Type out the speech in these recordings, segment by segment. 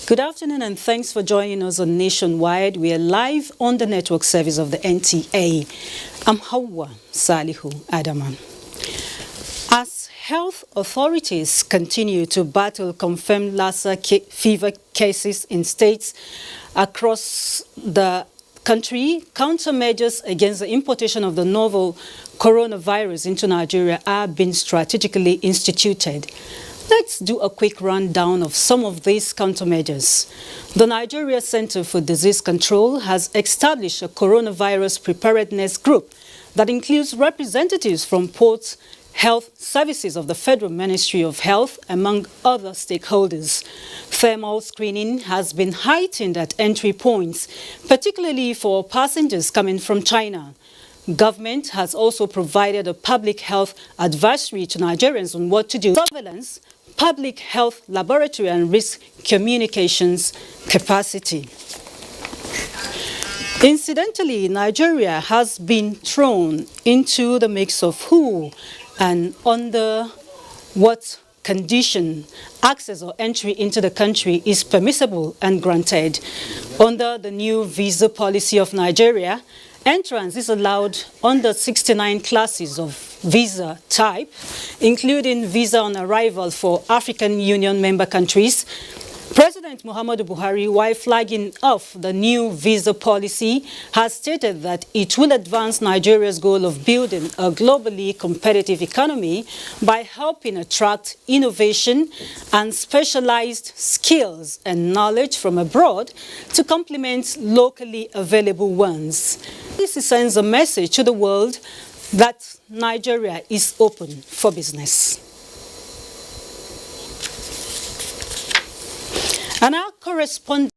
Good afternoon and thanks for joining us on Nationwide. We are live on the network service of the NTA. I'm Hawa Salihu Adaman. As health authorities continue to battle confirmed Lassa fever cases in states across the country, countermeasures against the importation of the novel coronavirus into Nigeria are being strategically instituted. Let's do a quick rundown of some of these countermeasures. The Nigeria Center for Disease Control has established a coronavirus preparedness group that includes representatives from ports, health services of the Federal Ministry of Health, among other stakeholders. Thermal screening has been heightened at entry points, particularly for passengers coming from China. Government has also provided a public health advisory to Nigerians on what to do. Surveillance, public health laboratory and risk communications capacity. Incidentally, Nigeria has been thrown into the mix of who and under what condition access or entry into the country is permissible and granted. Under the new visa policy of Nigeria, entrance is allowed under 69 classes of visa type, including visa on arrival for African Union member countries. President Muhammadu Buhari, while flagging off the new visa policy, has stated that it will advance Nigeria's goal of building a globally competitive economy by helping attract innovation and specialized skills and knowledge from abroad to complement locally available ones. This sends a message to the world that Nigeria is open for business. And our correspondent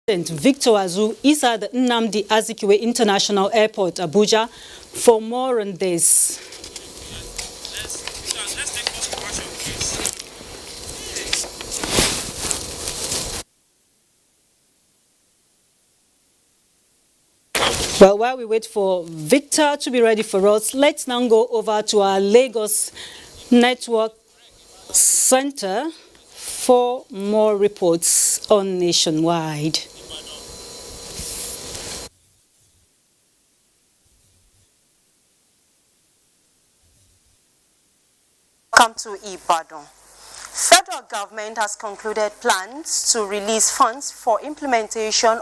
Victor Azu is at the Nnamdi Azikiwe International Airport, Abuja, for more on this. Well, while we wait for Victor to be ready for us, let's now go over to our Lagos Network Center for more reports on Nationwide. Welcome to Ibadan. Federal government has concluded plans to release funds for implementation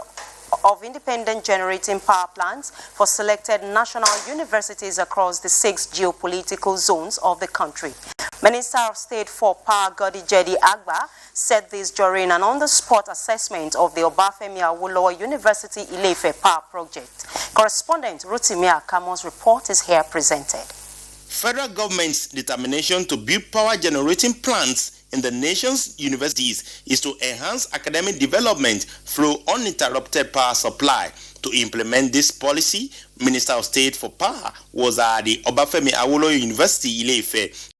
of independent generating power plants for selected national universities across the 6 geopolitical zones of the country. Minister of State for Power Godi Jedi Agba said this during an on-the-spot assessment of the Obafemi Awolowo University Ile-Ife Power Project. Correspondent Rotimi Akamo's report is here presented. Federal government's determination to build power generating plants in the nation's universities is to enhance academic development through uninterrupted power supply. To implement this policy, Minister of State for Power was at the Obafemi Awolowo University Ile-Ife.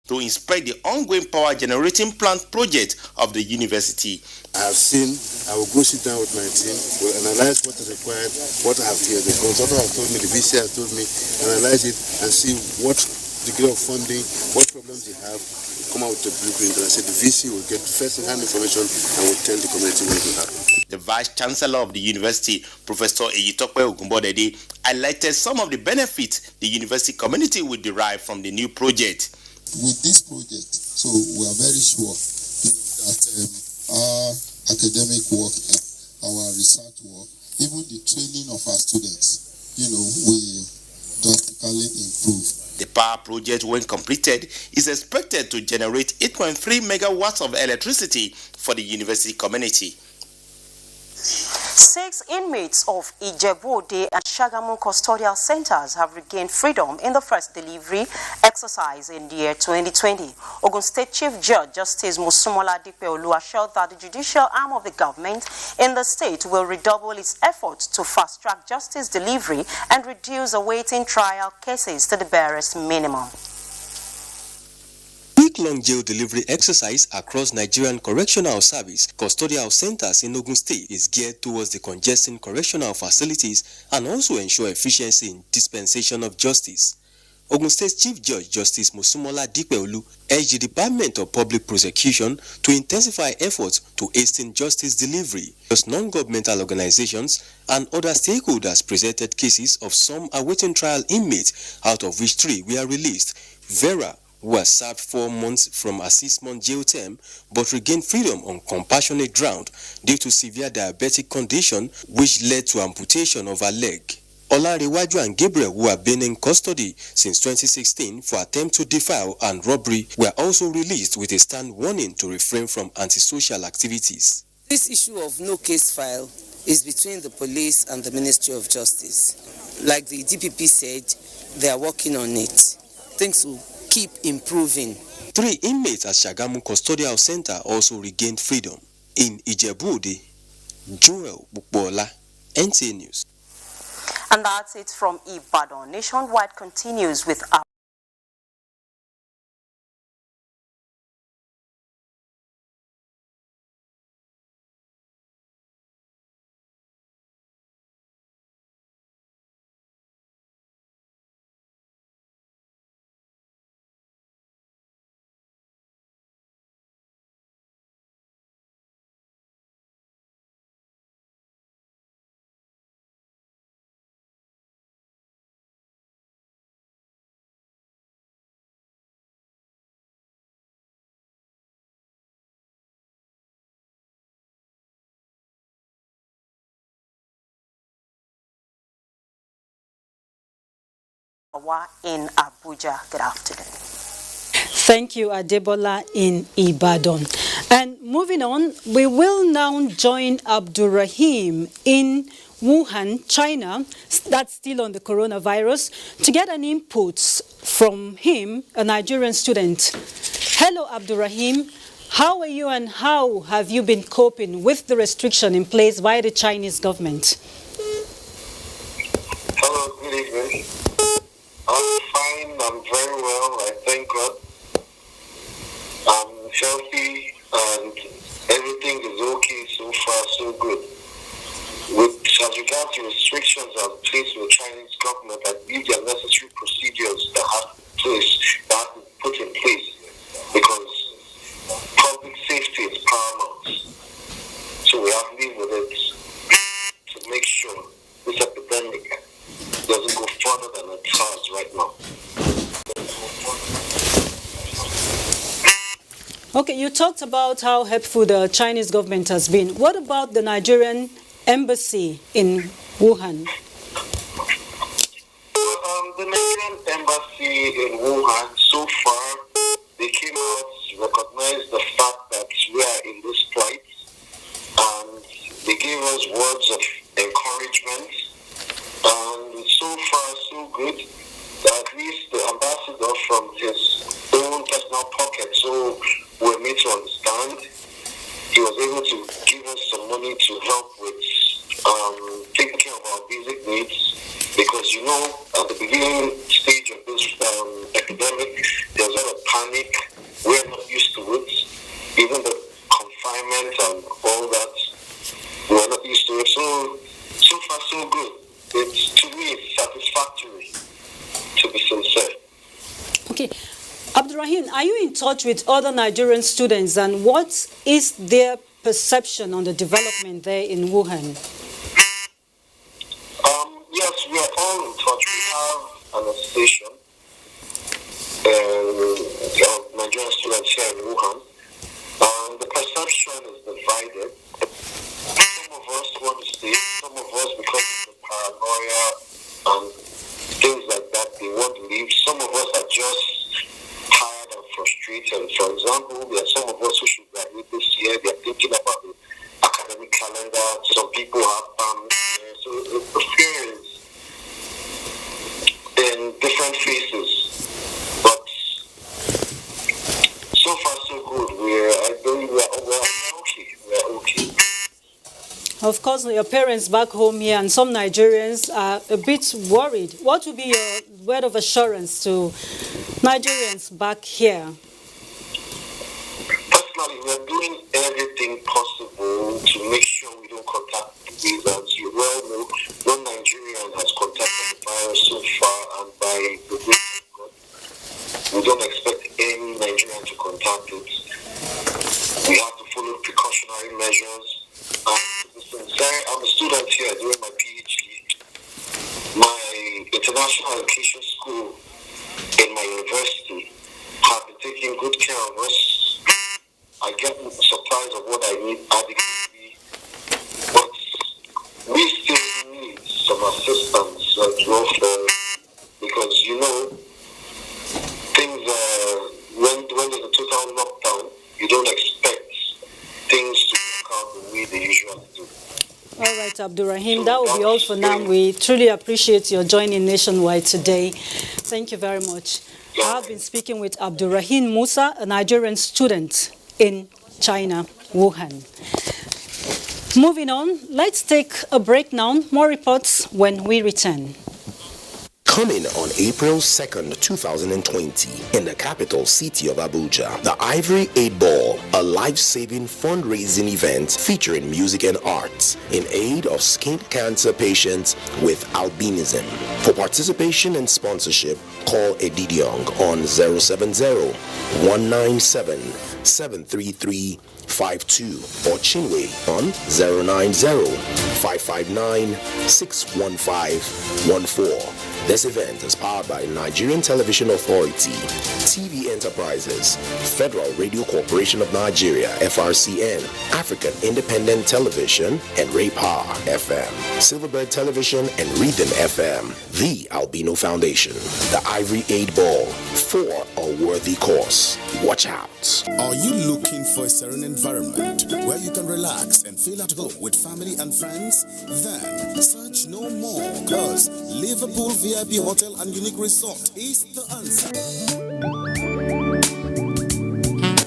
To inspect the ongoing power generating plant project of the university. I will go sit down with my team, we'll analyze what is required, what I have here. The consultant has told me, the VC has told me, analyze it and see what degree of funding, what problems they have, come out with a blueprint. And I said the VC will get first-hand information and will tell the community what will happen. The Vice Chancellor of the university, Professor Eyitope Ogunbodede, highlighted some of the benefits the university community will derive from the new project. With this project, so we are very sure that our academic work, our research work, even the training of our students, will drastically improve. The power project, when completed, is expected to generate 8.3 megawatts of electricity for the university community. 6 inmates of Ijebu-Ode and Shagamu custodial centers have regained freedom in the first delivery exercise in the year 2020. Ogun State Chief Judge Justice Musumola Dipeolu assured that the judicial arm of the government in the state will redouble its efforts to fast-track justice delivery and reduce awaiting trial cases to the barest minimum. week-long jail delivery exercise across Nigerian Correctional Service custodial centers in Ogun State is geared towards decongesting correctional facilities and also ensure efficiency in dispensation of justice. Ogun State Chief Judge Justice Mosumola Dipeolu urged the Department of Public Prosecution to intensify efforts to hasten justice delivery. As non-governmental organizations and other stakeholders presented cases of some awaiting trial inmates, out of which 3 were released. Vera was served 4 months from a 6-month jail term but regained freedom on compassionate ground due to severe diabetic condition which led to amputation of her leg. Olarewaju and Gabriel, who have been in custody since 2016 for attempt to defile and robbery, were also released with a stern warning to refrain from antisocial activities. This issue of no case file is between the police and the Ministry of Justice. Like the DPP said, they are working on it. Things will keep improving. 3 inmates at Shagamu Custodial Center also regained freedom. In Ijebu-Ode, Joel Bukbola, NTA News. And that's it from Ibadan. Nationwide continues with our in Abuja. Good afternoon. Thank you, Adebola in Ibadan. And moving on, we will now join Abdurrahim in Wuhan, China, that's still on the coronavirus, to get an input from him, a Nigerian student. Hello, Abdurrahim. How are you and how have you been coping with the restriction in place by the Chinese government? Hello, good evening. I'm fine, I'm very well, I thank God. I'm healthy and everything is okay so far, so good. As regards to restrictions on placed with the Chinese government, I believe there are necessary procedures that have to be put in place because public safety is paramount. So we have to live with it to make sure this epidemic doesn't go further than it has right now. Okay, you talked about how helpful the Chinese government has been. What about the Nigerian embassy in Wuhan? The Nigerian embassy in Wuhan, so far, they came out to recognize the fact that we are in this plight, and they gave us words of encouragement. And so far, so good. At least the ambassador from his own personal pocket, so we're made to understand, he was able to give us some money to help with taking care of our basic needs. Because, you know, at the beginning stage of this epidemic, there was a lot of panic. We're not used to it. Even the confinement and all that, we're not used to it. So far, so good. To me, it's satisfactory, to be sincere. Okay. Abdurrahim, are you in touch with other Nigerian students, and what is their perception on the development there in Wuhan? Yes, we are all in touch. We have an association of Nigerian students here in Wuhan. The perception is divided. Some of us want to stay, some of us, because of the paranoia and things like that, they want to leave. Some of us are just tired and frustrated. For example, there are some of us who should graduate this year. They are thinking about the academic calendar. Some people have families. So the fear is in different faces. But so far, so good. I believe we're okay. We're okay. Of course, your parents back home here and some Nigerians are a bit worried. What would be your word of assurance to Nigerians back here? we are doing everything possible to make sure we don't contact the disease. As you well know, no Nigerian has contacted the virus so far, and by the grace of God, we don't expect any Nigerian to contact it. We have to follow precautionary measures. I'm a student here doing my PhD. My international education school in my university have been taking good care of us. I get supplies of what I need adequately, but we still need some assistance as well because you know things when there's a total lockdown, you don't expect things to work out the way they usually do. All right, Abdurrahim, that will be all for now. We truly appreciate your joining Nationwide today. Thank you very much. I have been speaking with Abdurrahim Musa, a Nigerian student in China, Wuhan. Moving on, let's take a break now. More reports when we return. Coming on April 2nd, 2020, in the capital city of Abuja, the Ivory 8 Ball, a life-saving fundraising event featuring music and arts in aid of skin cancer patients with albinism. For participation and sponsorship, call Edidiong on 070-197-73352 or Chinwe on 090-559-61514. This event is powered by Nigerian Television Authority, TV Enterprises, Federal Radio Corporation of Nigeria, FRCN, African Independent Television, and Ray Power FM, Silverbird Television, and Rhythm FM, the Albino Foundation, the Ivory 8 Ball, for a worthy cause. Watch out. Are you looking for a serene environment where you can relax and feel at home with family and friends? Then search no more, because Liverpool VIP Hotel and Unique Resort is the answer.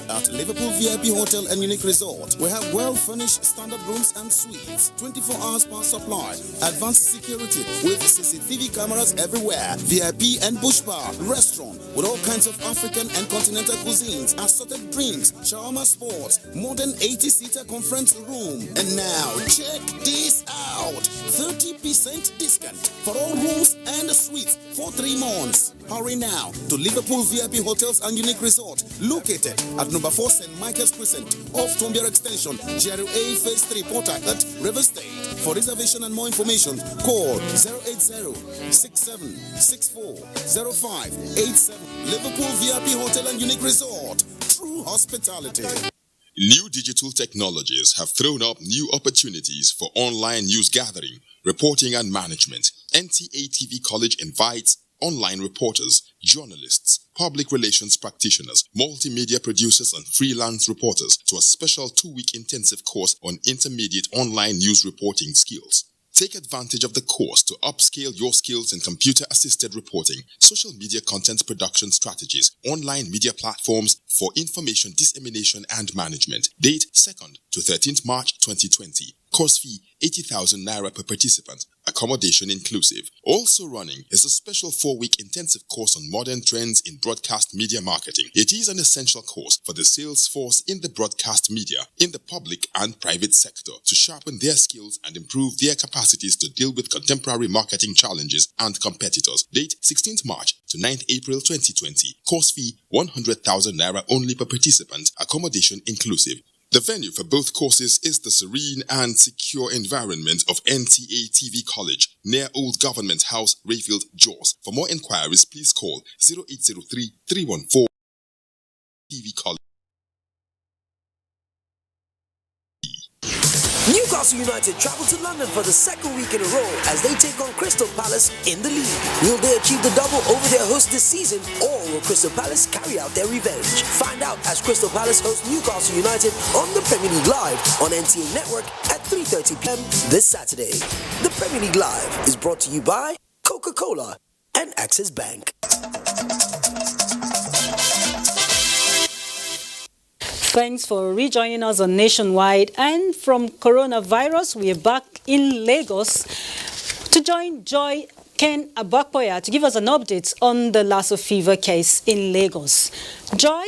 At Liverpool VIP Hotel and Unique Resort, we have well-furnished standard rooms and suites, 24 hours power supply, advanced security with CCTV cameras everywhere, VIP and bush bar, restaurant with all kinds of African and continental cuisines, assorted drinks, shawarma sports, modern 80-seater conference room. And now, check this out, 30% discount for all rooms and suites for 3 months. Hurry now to Liverpool VIP Hotels and Unique Resort, located at number 4 St. Michael's Crescent, off Tombier Extension, GRA Phase 3, Port Harcourt, River State. For reservation and more information, call 080-6764-0587. Liverpool VIP Hotel and Unique Resort. True hospitality. New digital technologies have thrown up new opportunities for online news gathering, reporting and management. NTA TV College invites online reporters, journalists, public relations practitioners, multimedia producers, and freelance reporters to a special 2-week intensive course on intermediate online news reporting skills. Take advantage of the course to upscale your skills in computer-assisted reporting, social media content production strategies, online media platforms for information dissemination and management. Date 2nd to 13th March 2020. Course fee 80,000 Naira per participant. Accommodation inclusive. Also running is a special 4-week intensive course on modern trends in broadcast media marketing. It is an essential course for the sales force in the broadcast media, in the public and private sector, to sharpen their skills and improve their capacities to deal with contemporary marketing challenges and competitors. Date 16th March to 9th April 2020. Course fee 100,000 Naira only per participant. Accommodation inclusive. The venue for both courses is the serene and secure environment of NTA TV College, near Old Government House, Rayfield, Jos. For more inquiries, please call 0803 314 TV College. Newcastle United travel to London for the 2nd week in a row as they take on Crystal Palace in the league. Will they achieve the double over their host this season, or will Crystal Palace carry out their revenge? Find out as Crystal Palace hosts Newcastle United on the Premier League Live on NTA Network at 3:30 p.m. this Saturday. The Premier League Live is brought to you by Coca-Cola and Access Bank. Thanks for rejoining us on Nationwide. And from coronavirus, we are back in Lagos to join Joy Ken Abakpoya to give us an update on the Lassa fever case in Lagos. Joy,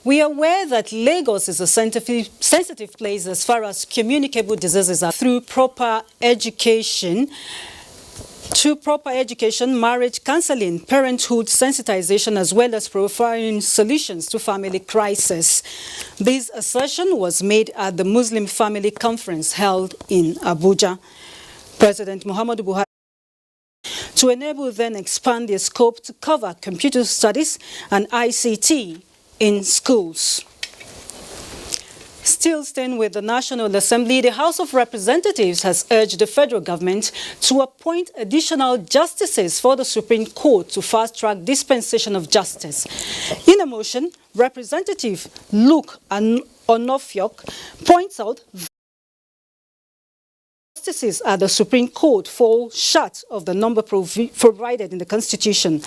We are aware that Lagos is a sensitive place as far as communicable diseases are through proper education. Through proper education, marriage counseling, parenthood sensitization, as well as providing solutions to family crisis. This assertion was made at the Muslim Family Conference held in Abuja. President Muhammadu Buhari to enable then expand their scope to cover computer studies and ICT in schools. Still staying with the National Assembly, the House of Representatives has urged the federal government to appoint additional justices for the Supreme Court to fast-track dispensation of justice. In a motion, Representative Luke Onofiok points out that justices at the Supreme Court fall short of the number provided in the Constitution.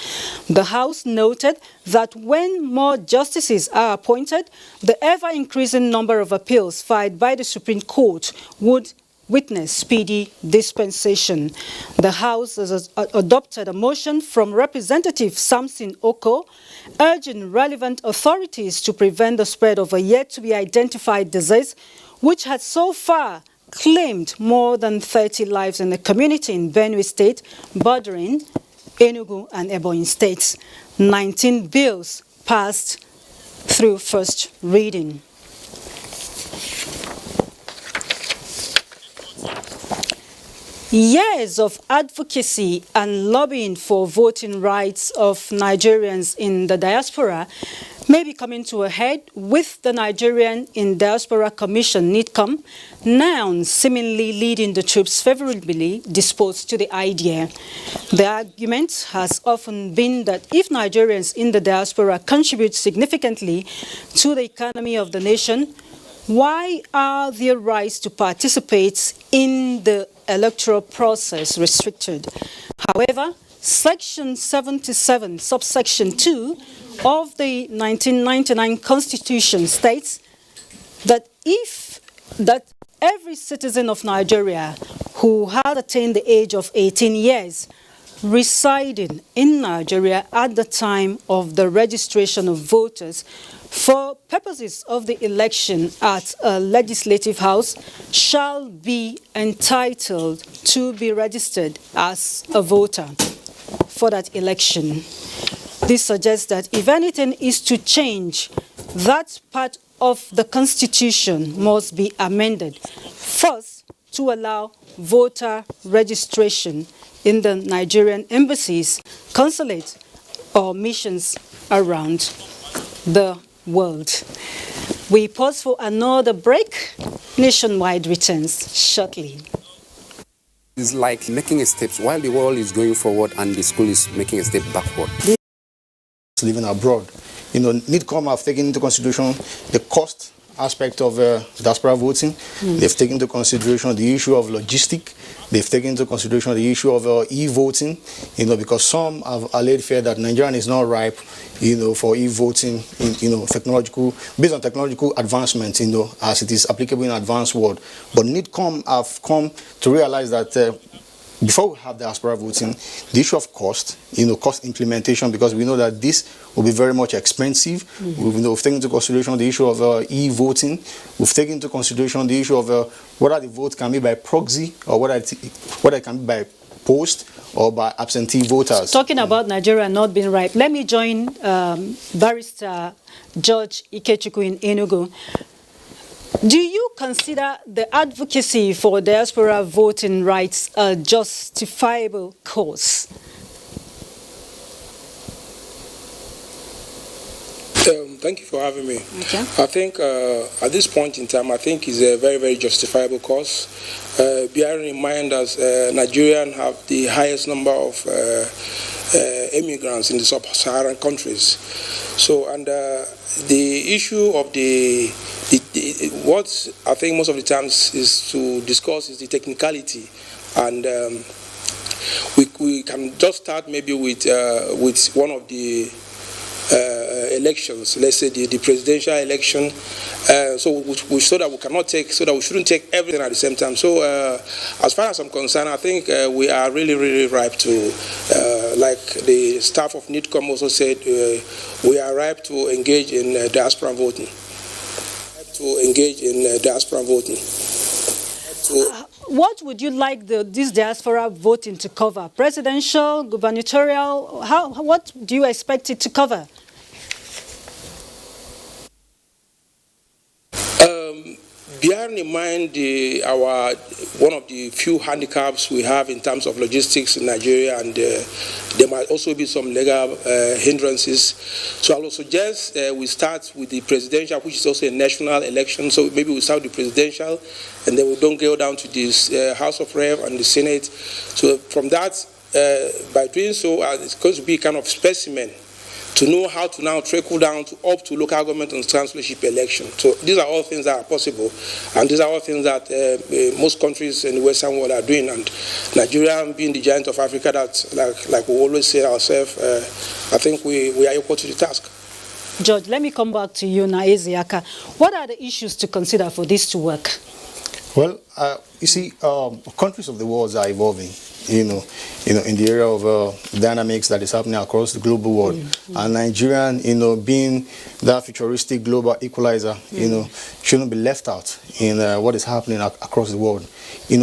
The House noted that when more justices are appointed, the ever-increasing number of appeals filed by the Supreme Court would witness speedy dispensation. The House has adopted a motion from Representative Samson Oko urging relevant authorities to prevent the spread of a yet-to-be-identified disease, which had so far claimed more than 30 lives in the community in Benue State, bordering Enugu and Ebonyi states. 19 bills passed through first reading. Years of advocacy and lobbying for voting rights of Nigerians in the diaspora may be coming to a head with the Nigerian in Diaspora Commission, NIDCOM, now seemingly leading the troops favorably disposed to the idea. The argument has often been that if Nigerians in the diaspora contribute significantly to the economy of the nation, why are their rights to participate in the electoral process restricted? However, Section 77, subsection 2 of the 1999 Constitution states that every citizen of Nigeria who has attained the age of 18 years residing in Nigeria at the time of the registration of voters for purposes of the election at a legislative house shall be entitled to be registered as a voter for that election. This suggests that if anything is to change, that part of the Constitution must be amended. First, to allow voter registration in the Nigerian embassies, consulates, or missions around the world. We pause for another break. Nationwide returns shortly. It's like making a step while the world is going forward and the school is making a step backward. Living abroad, NIDCOM have taken into consideration the cost aspect of diaspora voting. They've taken into consideration the issue of logistic. They've taken into consideration the issue of e-voting, because some have alleged fear that Nigeria is not ripe, for e-voting, based on technological advancement, as it is applicable in advanced world. But NIDCOM have come to realize that before we have diaspora voting, the issue of cost, cost implementation, because we know that this will be very much expensive. We've taken into consideration the issue of e-voting. We've taken into consideration the issue of whether the vote can be by proxy or whether it can be by post or by absentee voters. Talking about Nigeria not being ripe, let me join Barrister George Ikechukwu in Enugu. Do you consider the advocacy for diaspora voting rights a justifiable cause? Thank you for having me. Okay. I think at this point in time, I think it's a very, very justifiable cause. Bearing in mind that Nigerians have the highest number of immigrants in the sub-Saharan countries. So, and the issue of what I think most of the times is to discuss is the technicality, and we can just start maybe with one of the elections, let's say the presidential election, so we that we cannot take, so that we shouldn't take everything at the same time. So as far as I'm concerned, I think we are really ripe to, like the staff of NIDCOM also said, we are ripe to engage in diaspora voting. What would you like this diaspora voting to cover? Presidential, gubernatorial? What do you expect it to cover? Bearing in mind one of the few handicaps we have in terms of logistics in Nigeria, and there might also be some legal hindrances. So I will suggest we start with the presidential, which is also a national election. So maybe we start with the presidential, and then we don't go down to this House of Rep and the Senate. So from that, by doing so, it's going to be kind of specimen to know how to now trickle down up to local government and chancellorship election. So these are all things that are possible, and these are all things that most countries in the Western world are doing. And Nigeria, being the giant of Africa, that like we always say ourselves, I think we are equal to the task. George, let me come back to you now, Ezeaka. What are the issues to consider for this to work? Well, you see, countries of the world are evolving, in the area of dynamics that is happening across the global world. Mm-hmm. And Nigerian, being that futuristic global equalizer, shouldn't be left out in what is happening across the world.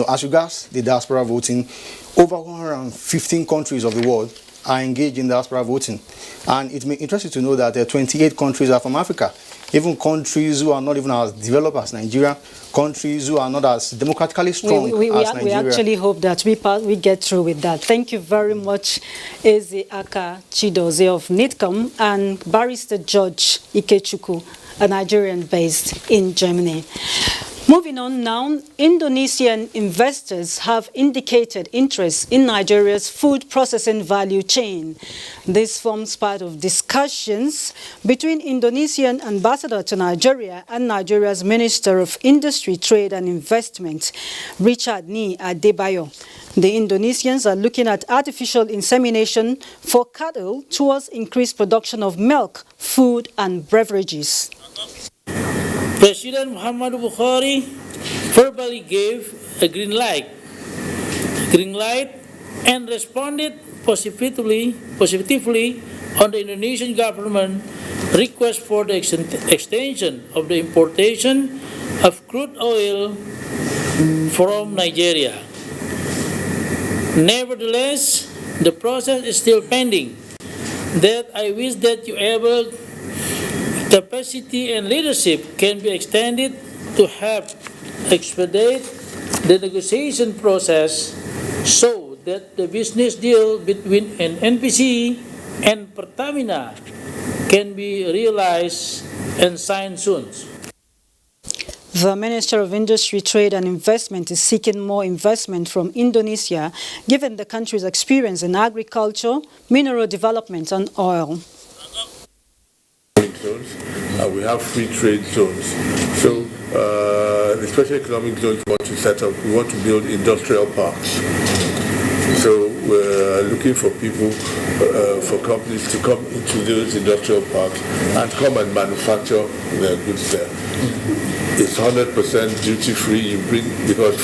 As regards the diaspora voting, over 115 countries of the world are engaged in diaspora voting. And it may interest you to know that 28 countries are from Africa. Even countries who are not even as developed as Nigeria, countries who are not as democratically strong as Nigeria. We actually hope that we get through with that. Thank you very much, Ezeaka Chidozie of NIDCOM and Barrister George Ikechukwu, a Nigerian based in Germany. Moving on now, Indonesian investors have indicated interest in Nigeria's food processing value chain. This forms part of discussions between Indonesian ambassador to Nigeria and Nigeria's Minister of Industry, Trade and Investment, Richard Ni Adebayo. The Indonesians are looking at artificial insemination for cattle towards increased production of milk, food and beverages. President Muhammadu Buhari verbally gave a green light and responded positively on the Indonesian government request for the extension of the importation of crude oil from Nigeria. Nevertheless, the process is still pending. That I wish that you able capacity and leadership can be extended to help expedite the negotiation process so that the business deal between an NPC and Pertamina can be realized and signed soon. The Minister of Industry, Trade and Investment is seeking more investment from Indonesia, given the country's experience in agriculture, mineral development and oil. We have free trade zones. So the special economic zones we want to set up, we want to build industrial parks. So we're looking for people, for companies to come into those industrial parks and come and manufacture their goods there. It's 100% duty free. You bring, because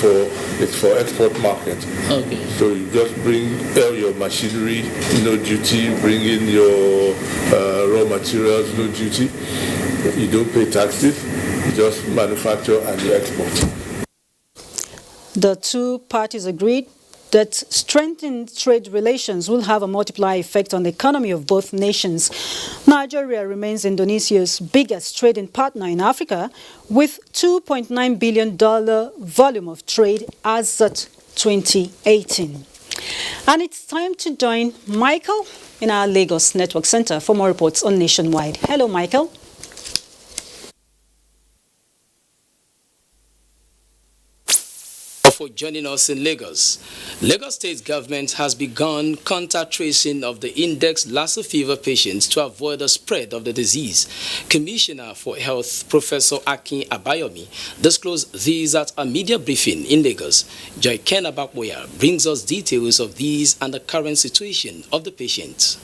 it's for export market. Okay. So you just bring all your machinery, no duty. Bring in your raw materials, no duty. You don't pay taxes. You just manufacture and you export. The two parties agreed that strengthened trade relations will have a multiplier effect on the economy of both nations. Nigeria remains Indonesia's biggest trading partner in Africa, with $2.9 billion volume of trade as at 2018. And it's time to join Michael in our Lagos Network Center for more reports on Nationwide. Hello, Michael. For joining us in Lagos. Lagos State government has begun contact tracing of the indexed Lassa fever patients to avoid the spread of the disease. Commissioner for Health, Professor Akin Abayomi, disclosed these at a media briefing in Lagos. Joy Ken Abakboya brings us details of these and the current situation of the patients.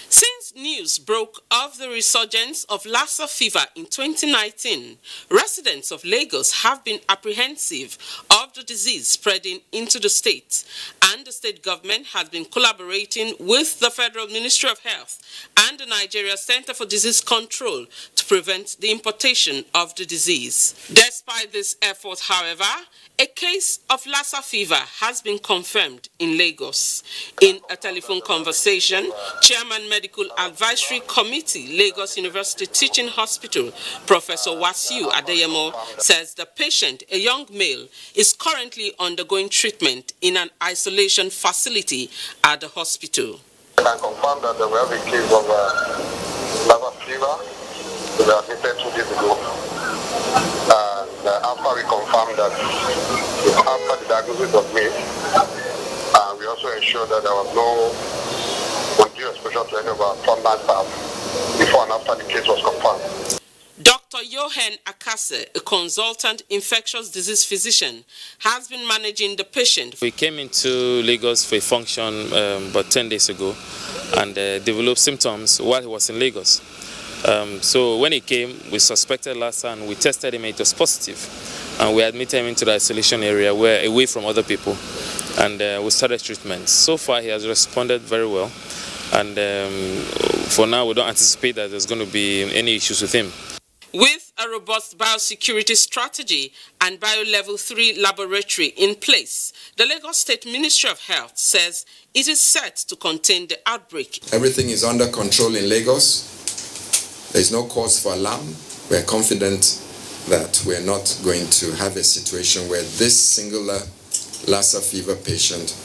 Since news broke of the resurgence of Lassa fever in 2019, residents of Lagos have been apprehensive of the disease spreading into the state, and the state government has been collaborating with the Federal Ministry of Health and the Nigeria Center for Disease Control to prevent the importation of the disease. Despite this effort, however, a case of Lassa fever has been confirmed in Lagos. In a telephone conversation, Chairman Medical Advisory Committee, Lagos University Teaching Hospital, Professor Wasiu Adeyemo, says the patient, a young male, is currently undergoing treatment in an isolation facility at the hospital. I can confirm that we have a case of Lassa fever that we admitted 2 days ago. And after we confirmed that, after the diagnosis was made, we also ensured that there was no undue exposure to any of our frontline staff before and after the case was confirmed. Dr. Johan Akase, a consultant infectious disease physician, has been managing the patient. We came into Lagos for a function about 10 days ago and developed symptoms while he was in Lagos. So when he came, we suspected Lassa and we tested him and it was positive. And we admitted him into the isolation area where away from other people. And we started treatment. So far he has responded very well. And for now we don't anticipate that there's going to be any issues with him. With a robust biosecurity strategy and BioLevel 3 laboratory in place, the Lagos State Ministry of Health says it is set to contain the outbreak. Everything is under control in Lagos. There is no cause for alarm. We are confident that we are not going to have a situation where this singular Lassa fever patient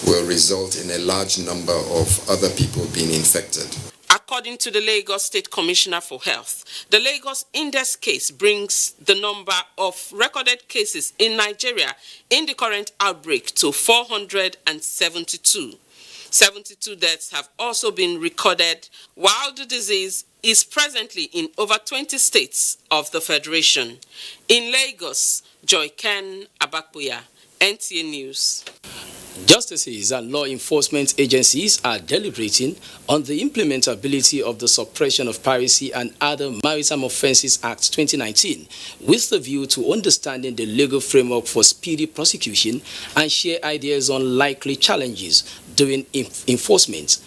will result in a large number of other people being infected. According to the Lagos State Commissioner for Health, the Lagos Index case brings the number of recorded cases in Nigeria in the current outbreak to 472. 72 deaths have also been recorded, while the disease is presently in over 20 states of the Federation. In Lagos, Joy Ken Abakbuya, NTA News. Justices and law enforcement agencies are deliberating on the implementability of the Suppression of Piracy and Other Maritime Offences Act 2019, with the view to understanding the legal framework for speedy prosecution and share ideas on likely challenges during enforcement.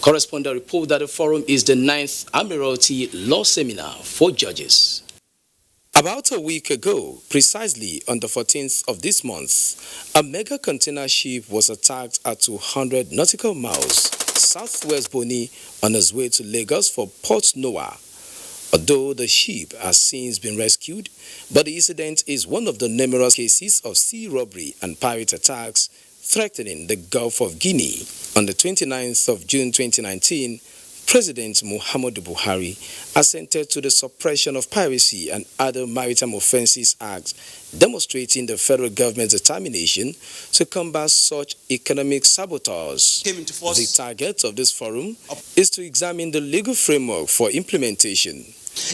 Correspondent report that the forum is the 9th Admiralty Law Seminar for Judges. About a week ago, precisely on the 14th of this month, a mega container ship was attacked at 200 nautical miles southwest Bonny on its way to Lagos for Port Noah. Although the ship has since been rescued, but the incident is one of the numerous cases of sea robbery and pirate attacks threatening the Gulf of Guinea. On the 29th of June 2019, President Muhammadu Buhari assented to the Suppression of Piracy and Other Maritime Offences Act, demonstrating the federal government's determination to combat such economic sabotage. The target of this forum is to examine the legal framework for implementation.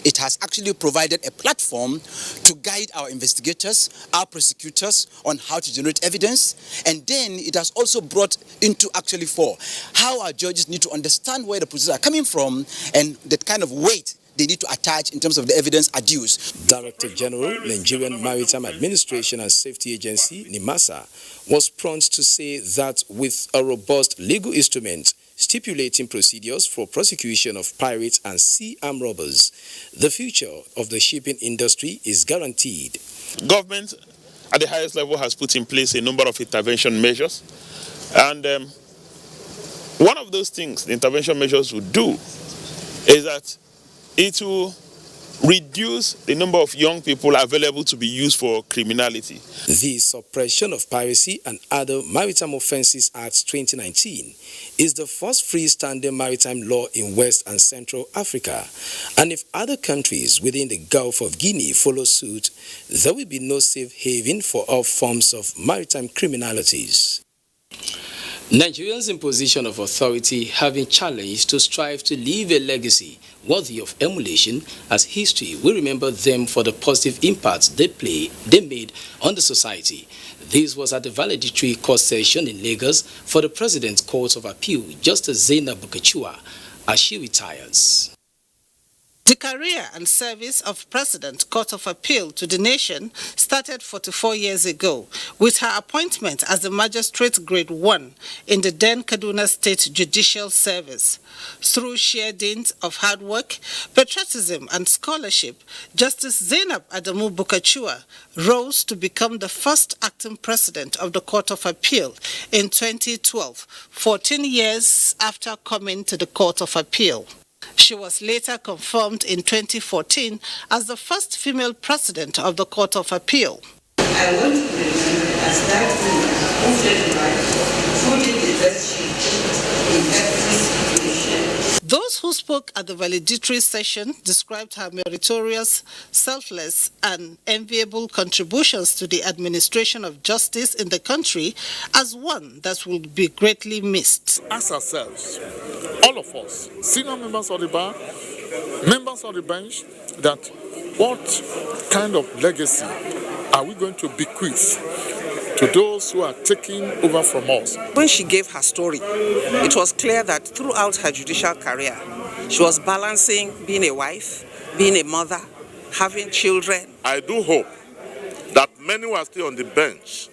It has actually provided a platform to guide our investigators, our prosecutors on how to generate evidence, and then it has also brought into actually for how our judges need to understand where the procedures are coming from and the kind of weight they need to attach in terms of the evidence adduced. Director General, Nigerian Maritime Administration and Safety Agency, NIMASA, was prompt to say that with a robust legal instrument stipulating procedures for prosecution of pirates and sea armed robbers, the future of the shipping industry is guaranteed. Government at the highest level has put in place a number of intervention measures, and one of those things the intervention measures will do is that it will reduce the number of young people available to be used for criminality. The Suppression of Piracy and Other Maritime Offences Act 2019 is the first freestanding maritime law in West and Central Africa, and if other countries within the Gulf of Guinea follow suit, there will be no safe haven for all forms of maritime criminalities. Nigerians in position of authority have been challenged to strive to leave a legacy worthy of emulation, as history will remember them for the positive impact they made on the society. This was at the valedictory court session in Lagos for the President's Court of Appeal, Justice Zainab Bukachua, as she retires. The career and service of President Court of Appeal to the nation started 44 years ago with her appointment as the Magistrate Grade 1 in the then Kaduna State Judicial Service. Through sheer dint of hard work, patriotism and scholarship, Justice Zainab Adamu Bukachua rose to become the first acting president of the Court of Appeal in 2012, 14 years after coming to the Court of Appeal. She was later confirmed in 2014 as the first female president of the Court of Appeal. I want to be remembered as that woman who felt right, who did the best she could in every situation. Those who spoke at the valedictory session described her meritorious, selfless, and enviable contributions to the administration of justice in the country as one that will be greatly missed. Ask ourselves, all of us, senior members of the bar, members of the bench, that what kind of legacy are we going to bequeath to those who are taking over from us? When she gave her story, it was clear that throughout her judicial career, she was balancing being a wife, being a mother, having children. I do hope that many who are still on the bench,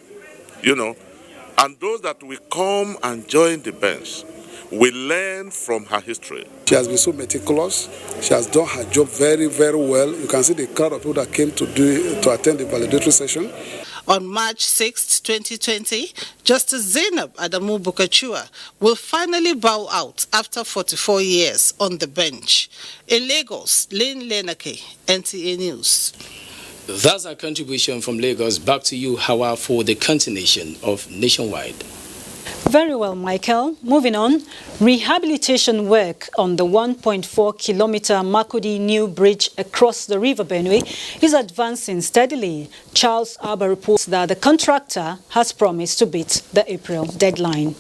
and those that will come and join the bench, will learn from her history. She has been so meticulous. She has done her job very, very well. You can see the crowd of people that came to attend the valedictory session. On March 6, 2020, Justice Zainab Adamu Bukachua will finally bow out after 44 years on the bench. In Lagos, Lynn Lenake, NTA News. That's our contribution from Lagos. Back to you, Hawa, for the continuation of Nationwide. Very well, Michael. Moving on, rehabilitation work on the 1.4-kilometer Makudi New Bridge across the River Benue is advancing steadily. Charles Arba reports that the contractor has promised to beat the April deadline.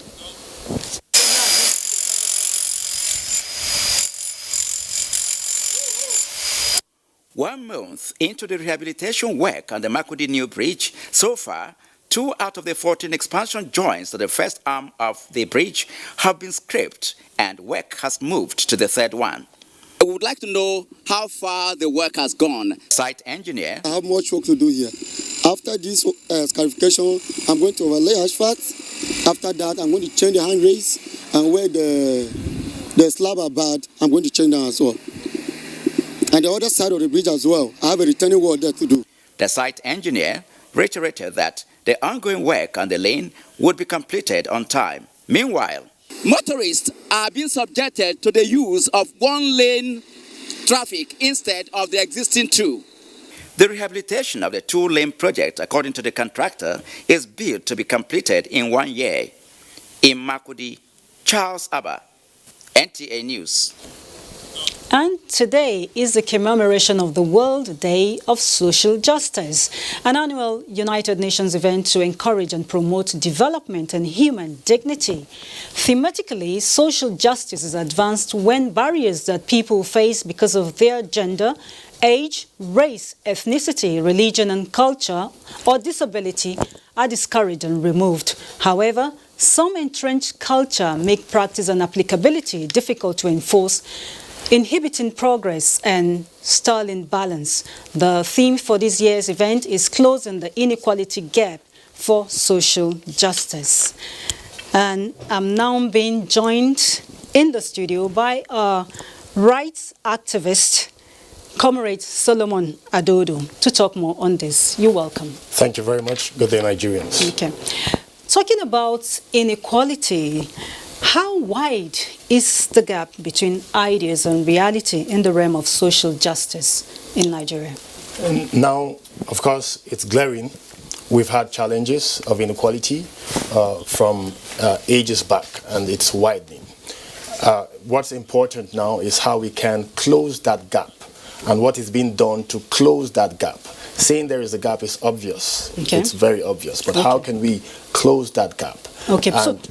One month into the rehabilitation work on the Makudi New Bridge, so far, 2 out of the 14 expansion joints to the first arm of the bridge have been scraped, and work has moved to the third one. I would like to know how far the work has gone. Site engineer. I have much work to do here. After this scarification, I'm going to overlay asphalt. After that, I'm going to change the handrails, and where the slab are bad, I'm going to change them as well. And the other side of the bridge as well, I have a retaining wall there to do. The site engineer reiterated that the ongoing work on the lane would be completed on time. Meanwhile, motorists are being subjected to the use of one-lane traffic instead of the existing 2. The rehabilitation of the 2-lane project, according to the contractor, is built to be completed in 1 year. In Makudi, Charles Abba, NTA News. And today is the commemoration of the World Day of Social Justice, an annual United Nations event to encourage and promote development and human dignity. Thematically, social justice is advanced when barriers that people face because of their gender, age, race, ethnicity, religion and culture, or disability are discouraged and removed. However, some entrenched culture make practice and applicability difficult to enforce, inhibiting progress and stalling balance. The theme for this year's event is closing the inequality gap for social justice. And I'm now being joined in the studio by a rights activist, Comrade Solomon Adodo, to talk more on this. You're welcome. Thank you very much. Good day, Nigerians. Okay. Talking about inequality, how wide is the gap between ideas and reality in the realm of social justice in Nigeria? And now, of course, it's glaring. We've had challenges of inequality from ages back, and it's widening. What's important now is how we can close that gap, and what is being done to close that gap. Saying there is a gap is obvious. Okay. It's very obvious. But how can we close that gap? Okay. And,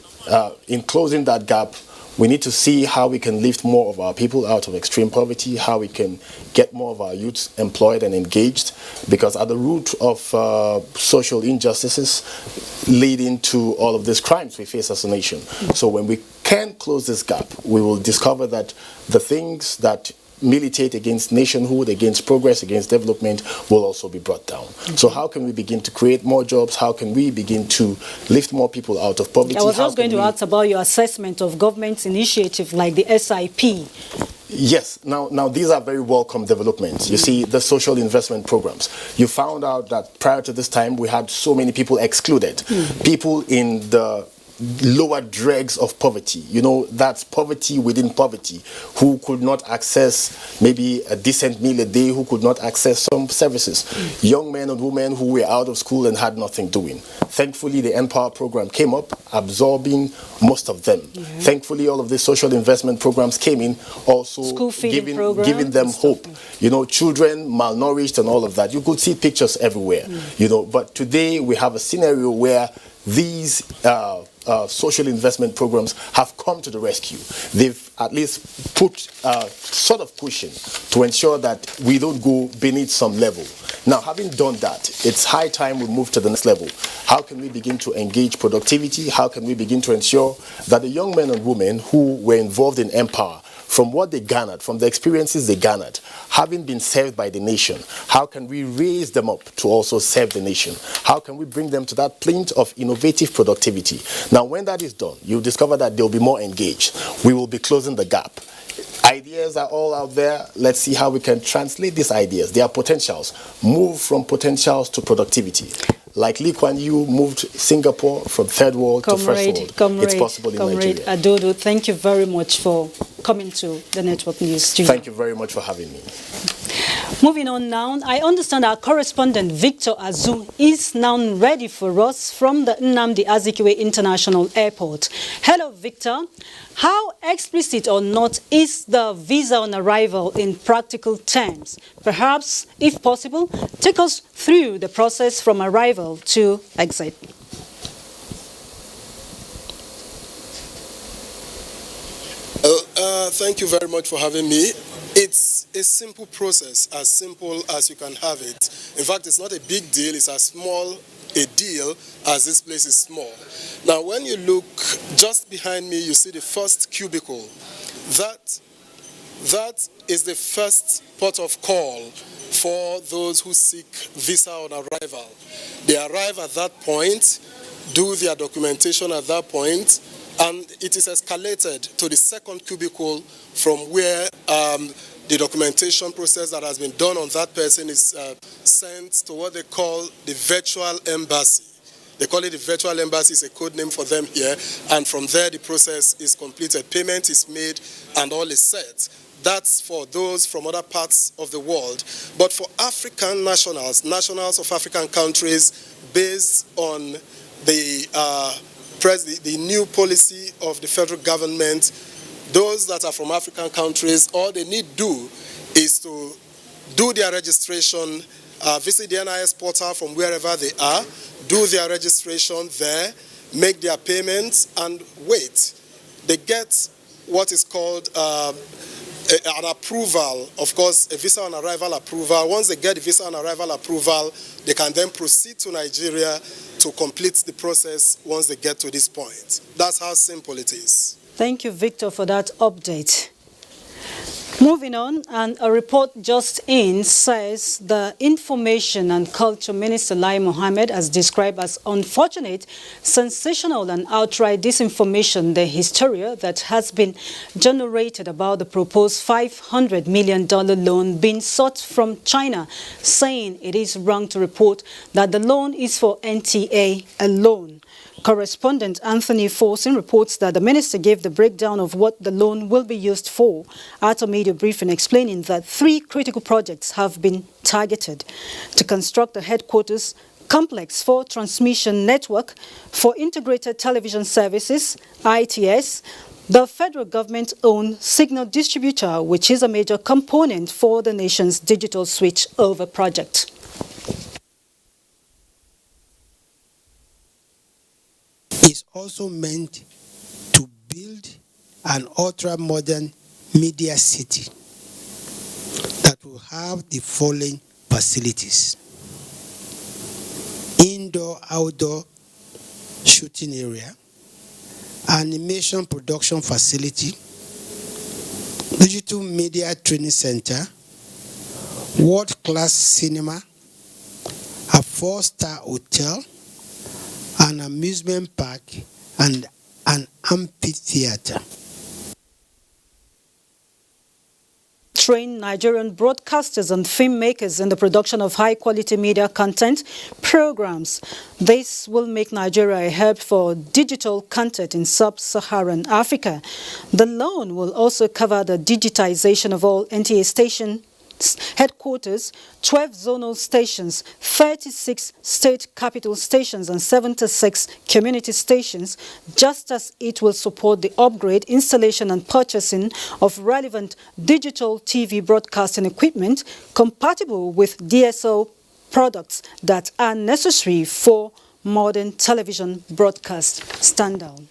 in closing that gap, we need to see how we can lift more of our people out of extreme poverty, how we can get more of our youths employed and engaged, because at the root of social injustices leading to all of these crimes we face as a nation. So when we can close this gap, we will discover that the things that militate against nationhood, against progress, against development will also be brought down. So how can we begin to create more jobs? How can we begin to lift more people out of poverty? I was just going to ask about your assessment of government initiative like the SIP. Yes. Now these are very welcome developments. You see, the social investment programs. You found out that prior to this time, we had so many people excluded. People in the lower dregs of poverty, you know, that's poverty within poverty, who could not access maybe a decent meal a day, who could not access some services. Young men and women who were out of school and had nothing doing. Thankfully, the Empower program came up, absorbing most of them. Thankfully, all of the social investment programs came in, also giving them hope. You know, children malnourished and all of that. You could see pictures everywhere, you know, but today we have a scenario where these social investment programs have come to the rescue. They've at least put sort of cushion to ensure that we don't go beneath some level. Now, having done that, it's high time we move to the next level. How can we begin to engage productivity? How can we begin to ensure that the young men and women who were involved in Empower, from what they garnered, from the experiences they garnered, having been served by the nation, how can we raise them up to also serve the nation? How can we bring them to that plane of innovative productivity? Now, when that is done, you'll discover that they'll be more engaged. We will be closing the gap. Ideas are all out there. Let's see how we can translate these ideas. They are potentials. Move from potentials to productivity. Like Lee Kuan Yew moved Singapore from third world to first world. It's possible in Nigeria. Adodo, thank you very much for coming to the Network News studio. Thank you very much for having me. Moving on now, I understand our correspondent Victor Azu is now ready for us from the Nnamdi Azikiwe International Airport. Hello, Victor. How explicit or not is the visa on arrival in practical terms? Perhaps, if possible, take us through the process from arrival to exit. Thank you very much for having me. It's a simple process, as simple as you can have it. In fact, it's not a big deal. It's as small a deal as this place is small. Now, when you look just behind me, you see the first cubicle. That is the first port of call for those who seek visa on arrival. They arrive at that point, do their documentation at that point, and it is escalated to the second cubicle from where the documentation process that has been done on that person is sent to what they call the virtual embassy. They call it the virtual embassy, it's a code name for them here, and from there the process is completed. Payment is made and all is set. That's for those from other parts of the world. But for African nationals of African countries, based on the new policy of the federal government, those that are from African countries, all they need do is to do their registration, visit the NIS portal from wherever they are, do their registration there, make their payments, and wait. They get what is called an approval, of course, a visa on arrival approval. Once they get the visa on arrival approval, they can then proceed to Nigeria to complete the process once they get to this point. That's how simple it is. Thank you, Victor, for that update. Moving on, and a report just in says the Information and Culture Minister Lai Mohammed has described as unfortunate, sensational and outright disinformation the hysteria that has been generated about the proposed $500 million loan being sought from China, saying it is wrong to report that the loan is for NTA alone. Correspondent Anthony Forson reports that the minister gave the breakdown of what the loan will be used for at a media briefing, explaining that 3 critical projects have been targeted: to construct a headquarters complex for transmission network for integrated television services, ITS, the federal government-owned signal distributor, which is a major component for the nation's digital switch over project. Is also meant to build an ultra-modern media city that will have the following facilities: indoor-outdoor shooting area, animation production facility, digital media training center, world-class cinema, a 4-star hotel, an amusement park, and an amphitheater. Train Nigerian broadcasters and filmmakers in the production of high-quality media content programs. This will make Nigeria a hub for digital content in sub-Saharan Africa. The loan will also cover the digitization of all NTA stations, headquarters, 12 zonal stations, 36 state capital stations and 76 community stations, just as it will support the upgrade, installation and purchasing of relevant digital TV broadcasting equipment compatible with DSO products that are necessary for modern television broadcast standard.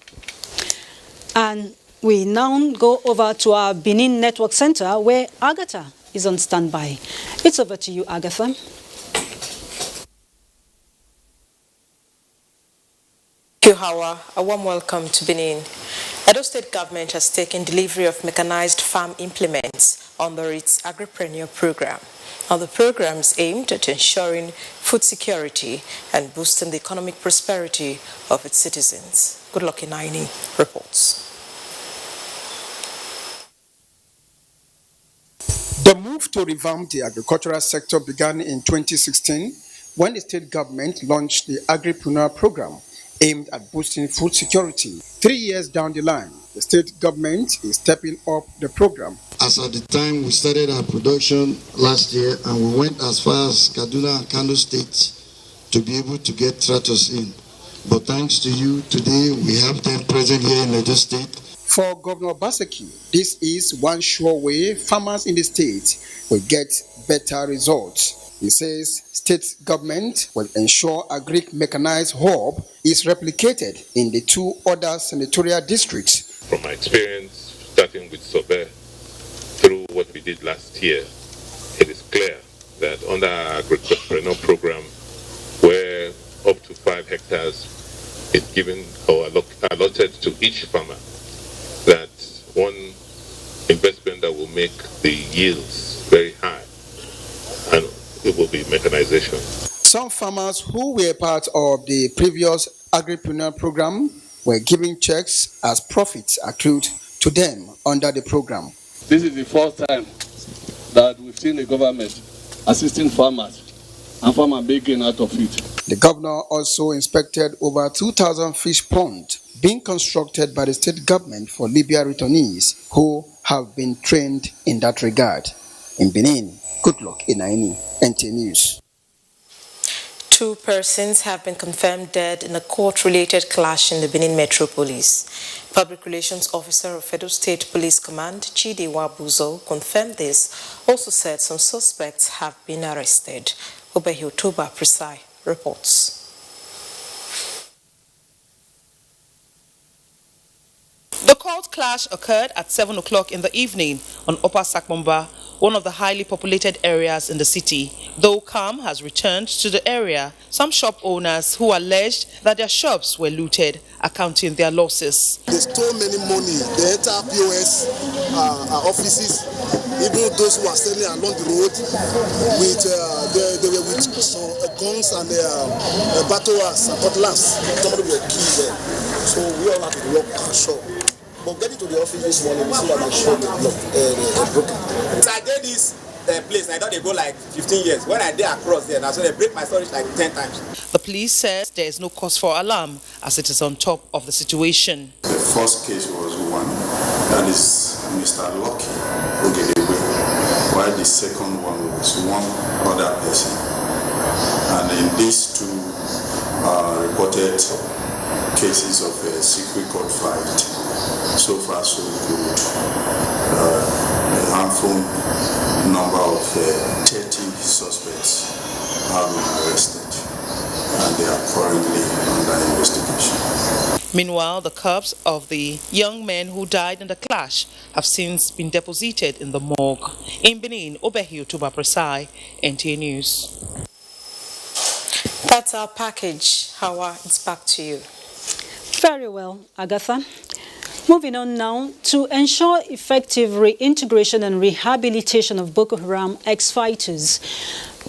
And we now go over to our Benin Network Center where Agatha is on standby. It's over to you, Agatha. Thank you, Hawa. A warm welcome to Benin. Edo State government has taken delivery of mechanized farm implements under its Agripreneur program. Now, the program is aimed at ensuring food security and boosting the economic prosperity of its citizens. Good luck in Inaini reports. The move to revamp the agricultural sector began in 2016 when the state government launched the Agripreneur program aimed at boosting food security. 3 years down the line, the state government is stepping up the program. As at the time we started our production last year and we went as far as Kaduna and Kano states to be able to get tractors in. But thanks to you, today we have them present here in Edo State. For Governor Baseki, this is one sure way farmers in the state will get better results. He says state government will ensure Agric mechanized hub is replicated in the 2 other senatorial districts. From my experience, starting with Sobe through what we did last year, it is clear that under our Agripreneur program, where up to 5 hectares is given or allotted to each farmer, that one investment that will make the yields very high, and it will be mechanization. Some farmers who were part of the previous Agripreneur program were given checks as profits accrued to them under the program. This is the first time that we've seen the government assisting farmers and farmers making out of it. The governor also inspected over 2,000 fish ponds being constructed by the state government for Libya returnees who have been trained in that regard. In Benin, good luck Inaini, NTA News. 2 persons have been confirmed dead in a court-related clash in the Benin metropolis. Public Relations Officer of Edo State Police Command, Chidi Wabuzo, confirmed this, also said some suspects have been arrested. Obehi Otoba Presai reports. The court clash occurred at 7 o'clock in the evening on Upper Sakmomba, one of the highly populated areas in the city. Though calm has returned to the area, some shop owners who alleged that their shops were looted are counting their losses. They stole many money. They enter POS offices, even those who are selling along the road, they were with some guns and battle axe and cutlass. Somebody were killed there. So we all have to lock our shop. But getting to the office this morning, we see that my shop is broken. So I did this place, I thought they go like 15 years. When I did across there, now so they break my storage like 10 times. The police says there is no cause for alarm as it is on top of the situation. The first case was one, that is Mr. Lucky Ogedewe, while the second one was one other person. And in these 2 reported cases of a secret court fight. So far, so good. A handful number of 30 suspects have been arrested, and they are currently under investigation. Meanwhile, the corpse of the young men who died in the clash have since been deposited in the morgue. In Benin, Obehi Otoba Presai, NTA News. That's our package. Hawa, it's back to you. Very well, Agatha. Moving on now, to ensure effective reintegration and rehabilitation of Boko Haram ex-fighters,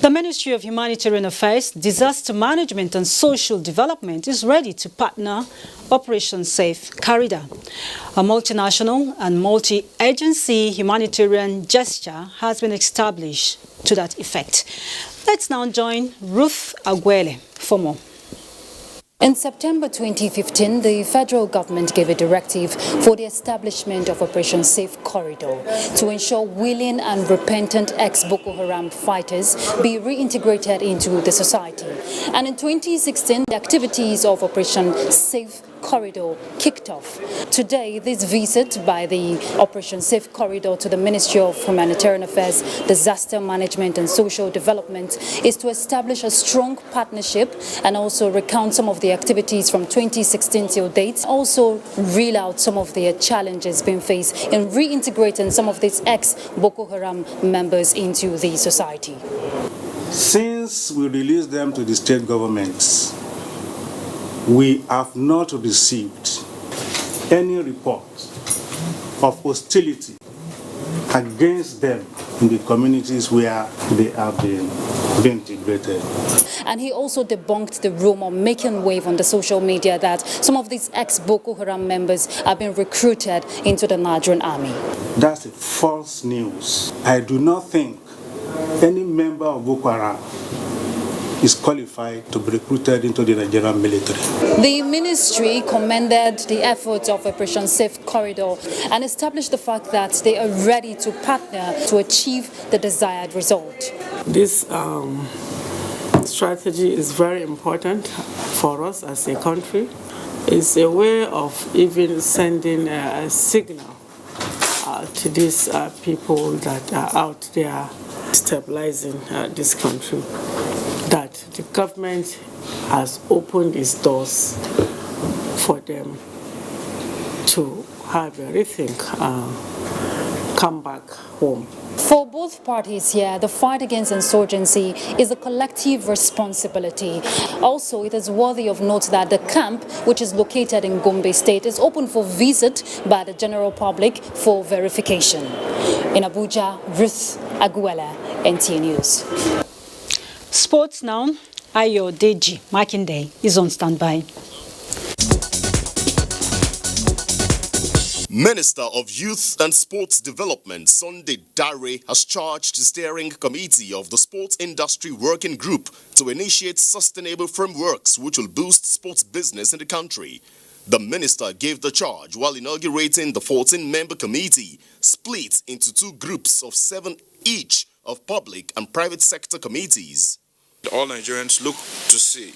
the Ministry of Humanitarian Affairs, Disaster Management and Social Development is ready to partner Operation Safe Corridor, a multinational and multi-agency humanitarian gesture has been established to that effect. Let's now join Ruth Aguele for more. In September 2015, the federal government gave a directive for the establishment of Operation Safe Corridor to ensure willing and repentant ex-Boko Haram fighters be reintegrated into the society. And in 2016, the activities of Operation Safe Corridor kicked off. Today, this visit by the Operation Safe Corridor to the Ministry of Humanitarian Affairs, Disaster Management and Social Development is to establish a strong partnership and also recount some of the activities from 2016 till date. Also reel out some of the challenges being faced in reintegrating some of these ex-Boko Haram members into the society. Since we released them to the state governments, we have not received any report of hostility against them in the communities where they have been integrated. And he also debunked the rumor making wave on the social media that some of these ex-Boko Haram members have been recruited into the Nigerian army. That's false news. I do not think any member of Boko Haram is qualified to be recruited into the Nigerian military. The ministry commended the efforts of Operation Safe Corridor and established the fact that they are ready to partner to achieve the desired result. This strategy is very important for us as a country. It's a way of even sending a signal to these people that are out there stabilizing this country, that the government has opened its doors for them to have a rethink, come back home. For both parties here, the fight against insurgency is a collective responsibility. Also, it is worthy of note that the camp, which is located in Gombe State, is open for visit by the general public for verification. In Abuja, Ruth Aguela, NTA News. Sports now. Ayo Deji Makinde is on standby. Minister of Youth and Sports Development Sunday Dare has charged the steering committee of the Sports Industry Working Group to initiate sustainable frameworks which will boost sports business in the country. The minister gave the charge while inaugurating the 14-member committee, split into two groups of 7 each of public and private sector committees. All Nigerians look to see